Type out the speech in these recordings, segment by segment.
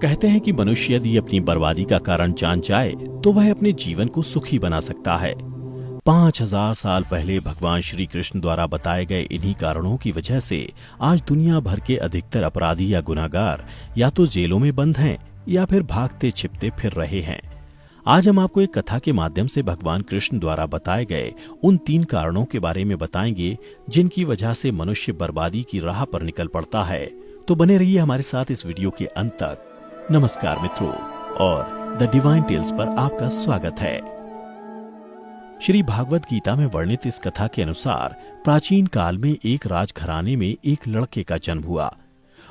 कहते हैं कि मनुष्य यदि अपनी बर्बादी का कारण जान जाए तो वह अपने जीवन को सुखी बना सकता है। 5000 साल पहले भगवान श्री कृष्ण द्वारा बताए गए इन्हीं कारणों की वजह से आज दुनिया भर के अधिकतर अपराधी या गुनाहगार या तो जेलों में बंद हैं या फिर भागते छिपते फिर रहे हैं। आज हम आपको एक कथा के माध्यम से भगवान कृष्ण द्वारा बताए गए उन 3 कारणों के बारे में बताएंगे जिनकी वजह से मनुष्य बर्बादी की राह पर निकल पड़ता है। तो बने रहिए हमारे साथ इस वीडियो के अंत तक। नमस्कार मित्रों, और द डिवाइन टेल्स पर आपका स्वागत है। श्री भागवत गीता में वर्णित इस कथा के अनुसार प्राचीन काल में एक राजघराने में एक लड़के का जन्म हुआ।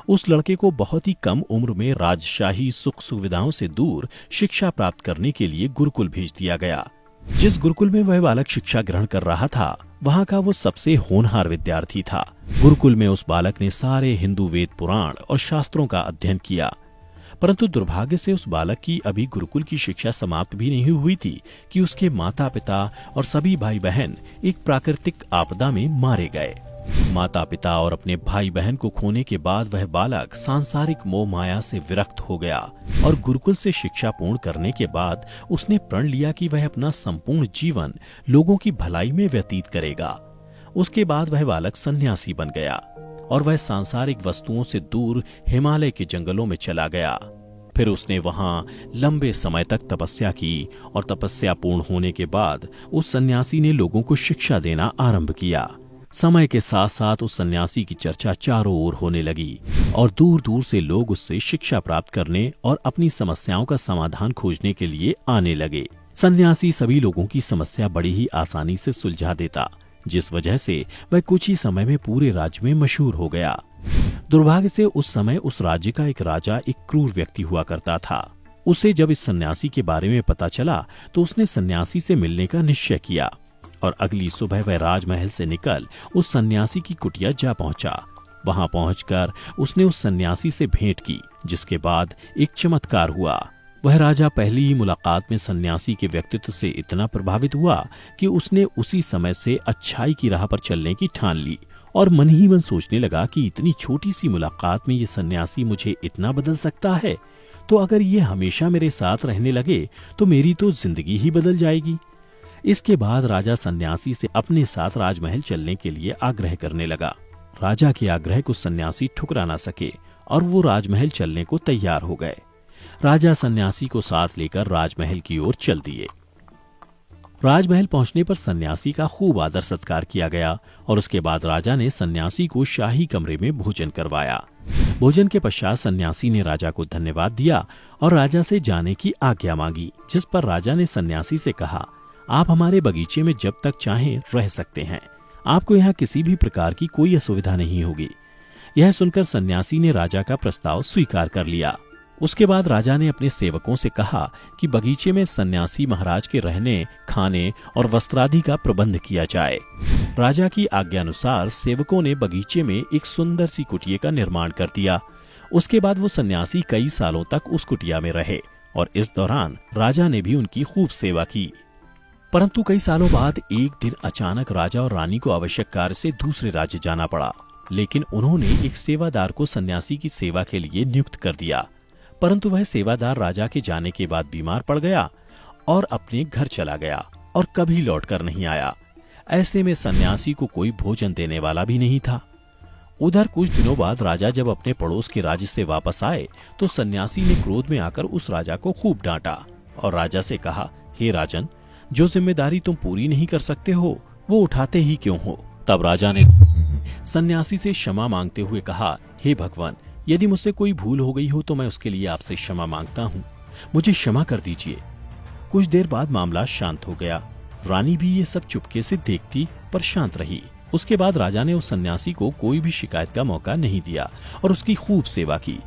उस लड़के को बहुत ही कम उम्र में राजशाही सुख सुविधाओं से दूर शिक्षा प्राप्त करने के लिए गुरुकुल भेज दिया गया। जिस गुरुकुल में वह बालक शिक्षा ग्रहण कर रहा था, वहाँ का वो सबसे होनहार विद्यार्थी था। गुरुकुल में उस बालक ने सारे हिंदू वेद पुराण और शास्त्रों का अध्ययन किया, परंतु दुर्भाग्य से उस बालक की अभी गुरुकुल की शिक्षा समाप्त भी नहीं हुई थी कि उसके माता पिता और सभी भाई बहन एक प्राकृतिक आपदा में मारे गए। माता पिता और अपने भाई बहन को खोने के बाद वह बालक सांसारिक मोह माया से विरक्त हो गया और गुरुकुल से शिक्षा पूर्ण करने के बाद उसने प्रण लिया कि वह अपना संपूर्ण जीवन लोगों की भलाई में व्यतीत करेगा। उसके बाद वह बालक सन्यासी बन गया और वह सांसारिक वस्तुओं से दूर हिमालय के जंगलों में चला गया। फिर उसने वहां लंबे समय तक तपस्या की और तपस्या पूर्ण होने के बाद उस सन्यासी ने लोगों को शिक्षा देना आरंभ किया। समय के साथ साथ उस सन्यासी की चर्चा चारों ओर होने लगी और दूर दूर से लोग उससे शिक्षा प्राप्त करने और अपनी समस्याओं का समाधान खोजने के लिए आने लगे। सन्यासी सभी लोगों की समस्या बड़ी ही आसानी से सुलझा देता, जिस वजह से वह कुछ ही समय में पूरे राज्य में मशहूर हो गया। दुर्भाग्य से उस समय उस राज्य का एक राजा एक क्रूर व्यक्ति हुआ करता था। उसे जब इस सन्यासी के बारे में पता चला तो उसने सन्यासी से मिलने का निश्चय किया और अगली सुबह वह राजमहल से निकल उस सन्यासी की कुटिया जा पहुंचा। वहां पहुंचकर उसने उस सन्यासी से भेंट की, जिसके बाद एक चमत्कार हुआ। वह राजा पहली ही मुलाकात में सन्यासी के व्यक्तित्व से इतना प्रभावित हुआ कि उसने उसी समय से अच्छाई की राह पर चलने की ठान ली और मन ही मन सोचने लगा कि इतनी छोटी सी मुलाकात में ये सन्यासी मुझे इतना बदल सकता है, तो अगर ये हमेशा मेरे साथ रहने लगे तो मेरी तो जिंदगी ही बदल जाएगी। इसके बाद राजा सन्यासी से अपने साथ राजमहल चलने के लिए आग्रह करने लगा। राजा के आग्रह को सन्यासी ठुकरा ना सके और वो राजमहल चलने को तैयार हो गए। राजा सन्यासी को साथ लेकर राजमहल की ओर चल दिए। राजमहल पहुंचने पर सन्यासी का खूब आदर सत्कार किया गया और उसके बाद राजा ने सन्यासी को शाही कमरे में भोजन करवाया। भोजन के पश्चात सन्यासी ने राजा को धन्यवाद दिया और राजा से जाने की आज्ञा मांगी, जिस पर राजा ने सन्यासी से कहा, आप हमारे बगीचे में जब तक चाहें रह सकते हैं। आपको यहाँ किसी भी प्रकार की कोई असुविधा नहीं होगी। यह सुनकर सन्यासी ने राजा का प्रस्ताव स्वीकार कर लिया। उसके बाद राजा ने अपने सेवकों से कहा कि बगीचे में सन्यासी महाराज के रहने, खाने और वस्त्रादि का प्रबंध किया जाए। राजा की आज्ञानुसार सेवकों ने बगीचे में एक सुंदर सी कुटिया का निर्माण कर दिया। उसके बाद वो सन्यासी कई सालों तक उस कुटिया में रहे और इस दौरान राजा ने भी उनकी खूब सेवा की। परंतु कई सालों बाद एक दिन अचानक राजा और रानी को आवश्यक कार्य से दूसरे राज्य जाना पड़ा, लेकिन उन्होंने एक सेवादार को सन्यासी की सेवा के लिए नियुक्त कर दिया। परंतु वह सेवादार राजा के जाने के बाद बीमार पड़ गया और अपने घर चला गया और कभी लौटकर नहीं आया। ऐसे में सन्यासी को कोई भोजन देने वाला भी नहीं था। उधर कुछ दिनों बाद राजा जब अपने पड़ोस के राज्य से वापस आए तो सन्यासी ने क्रोध में आकर उस राजा को खूब डांटा और राजा से कहा, हे राजन, जो जिम्मेदारी तुम पूरी नहीं कर सकते हो वो उठाते ही क्यों हो। तब राजा ने सन्यासी से क्षमा मांगते हुए कहा, हे भगवान, यदि मुझसे कोई भूल हो गई हो तो मैं उसके लिए आपसे क्षमा मांगता हूँ, मुझे क्षमा कर दीजिए। कुछ देर बाद मामला शांत हो गया। रानी भी ये सब चुपके से देखती पर शांत रही। उसके बाद राजा ने उस सन्यासी को कोई भी शिकायत का मौका नहीं दिया और उसकी खूब सेवा की।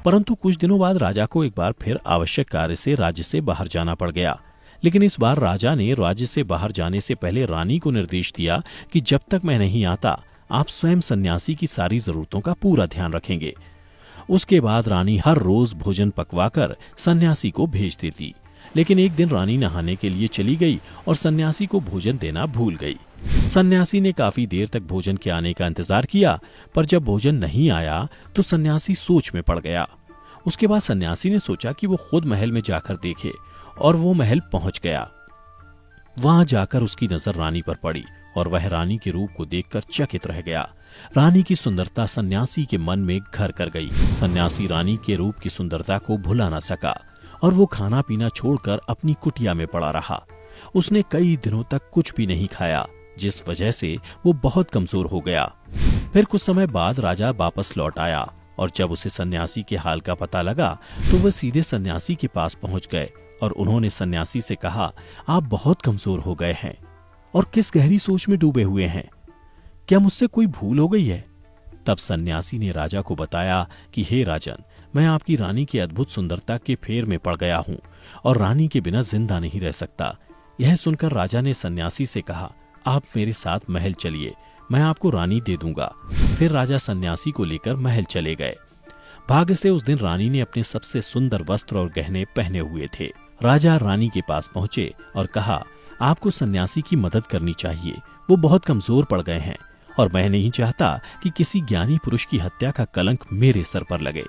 परंतु कुछ दिनों बाद राजा को एक बार फिर आवश्यक कार्य से राज्य से बाहर जाना पड़ गया, लेकिन इस बार राजा ने राज्य से बाहर जाने से पहले रानी को निर्देश दिया कि जब तक मैं नहीं आता आप स्वयं सन्यासी की सारी जरूरतों का पूरा ध्यान रखेंगे। उसके बाद रानी हर रोज भोजन पकवाकर सन्यासी को भेज देती, लेकिन एक दिन रानी नहाने के लिए चली गई और सन्यासी को भोजन देना भूल गई। सन्यासी ने काफी देर तक भोजन के आने का इंतजार किया, पर जब भोजन नहीं आया तो सन्यासी सोच में पड़ गया। उसके बाद सन्यासी ने सोचा कि वो खुद महल में जाकर देखे, और वो महल पहुंच गया। वहां जाकर उसकी नजर रानी पर पड़ी और वह रानी के रूप को देखकर चकित रह गया। रानी की सुंदरता सन्यासी के मन में घर कर गई। सन्यासी रानी के रूप की सुंदरता को भुला न सका और वो खाना पीना छोड़कर अपनी कुटिया में पड़ा रहा। उसने कई दिनों तक कुछ भी नहीं खाया, जिस वजह से वो बहुत कमजोर हो गया। फिर कुछ समय बाद राजा वापस लौट आया और जब उसे सन्यासी के हाल का पता लगा तो वह सीधे सन्यासी के पास पहुंच गए और उन्होंने सन्यासी से कहा, आप बहुत कमजोर हो गए हैं और किस गहरी सोच में डूबे हुए हैं। क्या मुझसे कोई भूल हो गई है? तब सन्यासी ने राजा को बताया कि हे राजन, मैं आपकी रानी की अद्भुत सुंदरता के फेर में पड़ गया हूं और रानी के बिना जिंदा नहीं रह सकता। यह सुनकर राजा ने सन्यासी से कहा, आप मेरे साथ महल चलिए, मैं आपको रानी दे दूंगा। फिर राजा सन्यासी को लेकर महल चले गए। भाग्य से उस दिन रानी ने अपने सबसे सुंदर वस्त्र और गहने पहने हुए थे। राजा रानी के पास पहुंचे और कहा, आपको सन्यासी की मदद करनी चाहिए, वो बहुत कमजोर पड़ गए हैं और मैं नहीं चाहता कि किसी ज्ञानी पुरुष की हत्या का कलंक मेरे सर पर लगे।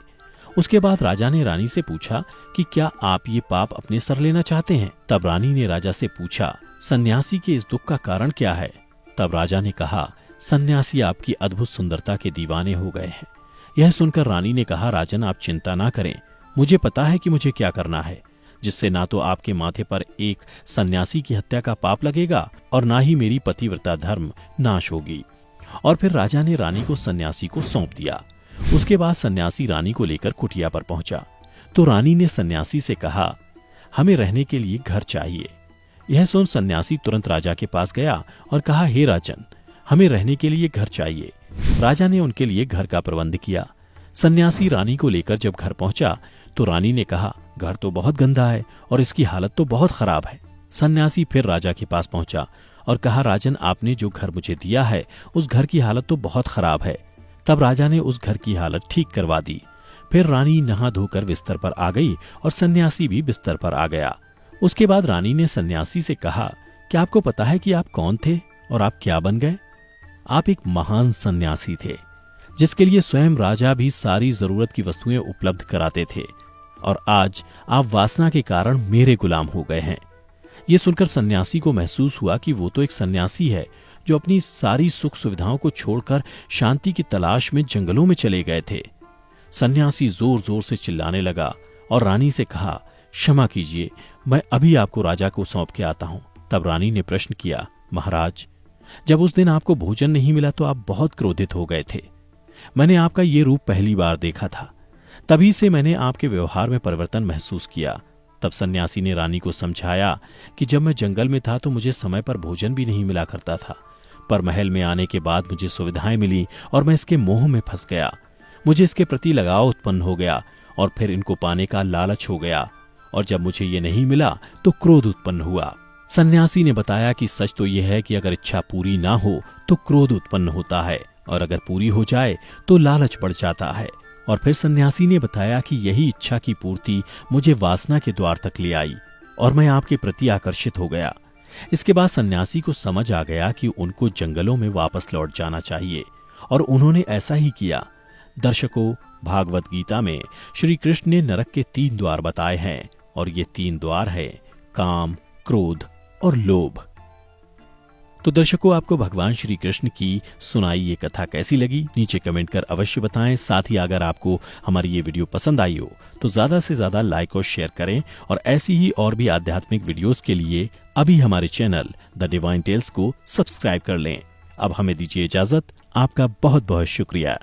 उसके बाद राजा ने रानी से पूछा कि क्या आप ये पाप अपने सर लेना चाहते हैं? तब रानी ने राजा से पूछा, सन्यासी के इस दुख का कारण क्या है? तब राजा ने कहा, सन्यासी आपकी अद्भुत सुंदरता के दीवाने हो गए हैं। यह सुनकर रानी ने कहा, राजन आप चिंता ना करें, मुझे पता है कि मुझे क्या करना है, जिससे ना तो आपके माथे पर एक सन्यासी की हत्या का पाप लगेगा और ना ही मेरी पतिव्रता धर्म नाश होगी। और फिर राजा ने रानी को सन्यासी को सौंप दिया। उसके बाद सन्यासी रानी को लेकर कुटिया पर पहुंचा तो रानी ने सन्यासी से कहा, हमें रहने के लिए घर चाहिए। यह सुन सन्यासी तुरंत राजा के पास गया और कहा, हे राजन, हमें रहने के लिए घर चाहिए। राजा ने उनके लिए घर का प्रबंध किया। सन्यासी रानी को लेकर जब घर पहुंचा तो रानी ने कहा, घर तो बहुत गंदा है और इसकी हालत तो बहुत खराब है। सन्यासी फिर राजा के पास पहुंचा और कहा, राजन आपने जो घर मुझे दिया है उस घर की हालत तो बहुत खराब है। तब राजा ने उस घर की हालत ठीक करवा दी। फिर रानी नहा धोकर बिस्तर पर आ गई और सन्यासी भी बिस्तर पर आ गया। उसके बाद रानी ने सन्यासी से कहा, क्या आपको पता है कि आप कौन थे और आप क्या बन गए? आप एक महान सन्यासी थे जिसके लिए स्वयं राजा भी सारी जरूरत की वस्तुएं उपलब्ध कराते थे और आज आप वासना के कारण मेरे गुलाम हो गए हैं। ये सुनकर सन्यासी को महसूस हुआ कि वो तो एक सन्यासी है जो अपनी सारी सुख सुविधाओं को छोड़कर शांति की तलाश में जंगलों में चले गए थे। सन्यासी जोर जोर से चिल्लाने लगा और रानी से कहा, क्षमा कीजिए, मैं अभी आपको राजा को सौंप के आता हूं। तब रानी ने प्रश्न किया, महाराज, जब उस दिन आपको भोजन नहीं मिला तो आप बहुत क्रोधित हो गए थे। मैंने आपका ये रूप पहली बार देखा था, तभी से मैंने आपके व्यवहार में परिवर्तन महसूस किया। तब सन्यासी ने रानी को समझाया कि जब मैं जंगल में था तो मुझे समय पर भोजन भी नहीं मिला करता था, पर महल में आने के बाद मुझे सुविधाएं मिली और मैं इसके मोह में फंस गया। मुझे इसके प्रति लगाव उत्पन्न हो गया और फिर इनको पाने का लालच हो गया, और जब मुझे ये नहीं मिला तो क्रोध उत्पन्न हुआ। सन्यासी ने बताया कि सच तो यह है कि अगर इच्छा पूरी ना हो तो क्रोध उत्पन्न होता है और अगर पूरी हो जाए तो लालच बढ़ जाता है। और फिर सन्यासी ने बताया कि यही इच्छा की पूर्ति मुझे वासना के द्वार तक ले आई और मैं आपके प्रति आकर्षित हो गया। इसके बाद सन्यासी को समझ आ गया कि उनको जंगलों में वापस लौट जाना चाहिए और उन्होंने ऐसा ही किया। दर्शकों, भागवत गीता में श्री कृष्ण ने नरक के 3 द्वार बताए हैं और ये 3 द्वार है काम, क्रोध और लोभ। तो दर्शकों, आपको भगवान श्री कृष्ण की सुनाई ये कथा कैसी लगी नीचे कमेंट कर अवश्य बताएं। साथ ही अगर आपको हमारी ये वीडियो पसंद आई हो तो ज्यादा से ज्यादा लाइक और शेयर करें और ऐसी ही और भी आध्यात्मिक वीडियोस के लिए अभी हमारे चैनल द डिवाइन टेल्स को सब्सक्राइब कर लें। अब हमें दीजिए इजाजत। आपका बहुत बहुत शुक्रिया।